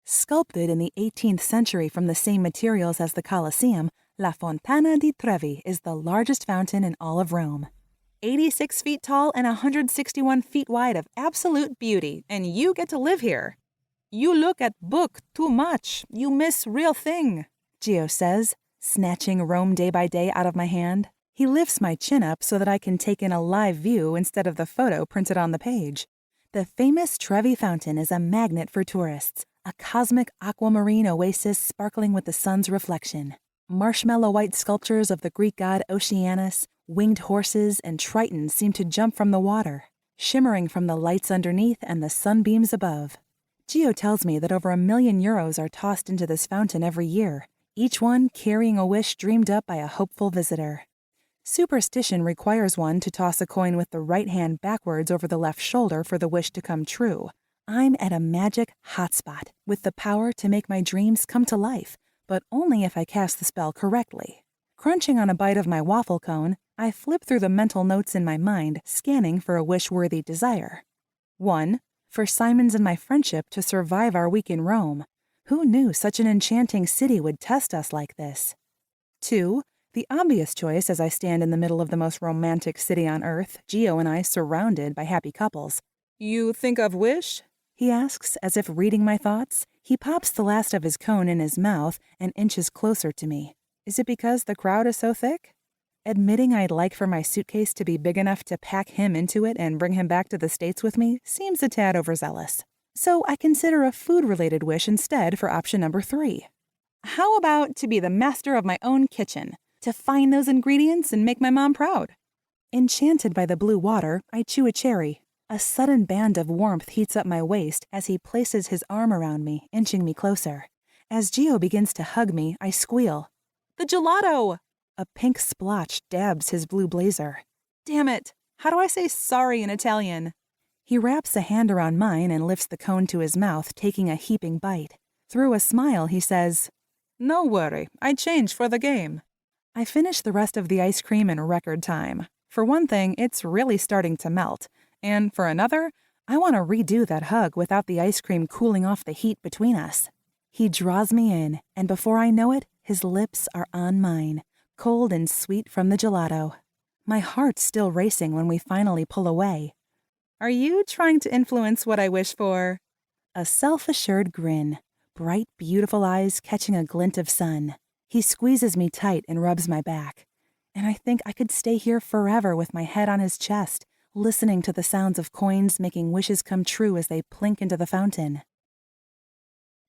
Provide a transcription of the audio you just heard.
Sculpted in the 18th century from the same materials as the Colosseum, La Fontana di Trevi is the largest fountain in all of Rome. 86 feet tall and 161 feet wide of absolute beauty, and you get to live here. You look at book too much. You miss real thing, Gio says, snatching Rome day by day out of my hand. He lifts my chin up so that I can take in a live view instead of the photo printed on the page. The famous Trevi Fountain is a magnet for tourists, a cosmic aquamarine oasis sparkling with the sun's reflection. Marshmallow white sculptures of the Greek god Oceanus, winged horses, and tritons seem to jump from the water, shimmering from the lights underneath and the sunbeams above. Gio tells me that over €1 million are tossed into this fountain every year, each one carrying a wish dreamed up by a hopeful visitor. Superstition requires one to toss a coin with the right hand backwards over the left shoulder for the wish to come true. I'm at a magic hotspot with the power to make my dreams come to life, but only if I cast the spell correctly. Crunching on a bite of my waffle cone, I flip through the mental notes in my mind, scanning for a wish-worthy desire. 1. For Simon's and my friendship to survive our week in Rome. Who knew such an enchanting city would test us like this? 2. The obvious choice as I stand in the middle of the most romantic city on earth, Gio and I surrounded by happy couples. You think of wish? He asks, as if reading my thoughts. He pops the last of his cone in his mouth and inches closer to me. Is it because the crowd is so thick? Admitting I'd like for my suitcase to be big enough to pack him into it and bring him back to the States with me seems a tad overzealous. So I consider a food-related wish instead for option number 3. How about to be the master of my own kitchen? To find those ingredients and make my mom proud? Enchanted by the blue water, I chew a cherry. A sudden band of warmth heats up my waist as he places his arm around me, inching me closer. As Gio begins to hug me, I squeal. The gelato! A pink splotch dabs his blue blazer. Damn it! How do I say sorry in Italian? He wraps a hand around mine and lifts the cone to his mouth, taking a heaping bite. Through a smile, he says, No worry, I changed for the game. I finish the rest of the ice cream in record time. For one thing, it's really starting to melt. And for another, I want to redo that hug without the ice cream cooling off the heat between us. He draws me in, and before I know it, his lips are on mine, cold and sweet from the gelato. My heart's still racing when we finally pull away. Are you trying to influence what I wish for? A self-assured grin, bright, beautiful eyes catching a glint of sun. He squeezes me tight and rubs my back. And I think I could stay here forever with my head on his chest, listening to the sounds of coins making wishes come true as they plink into the fountain.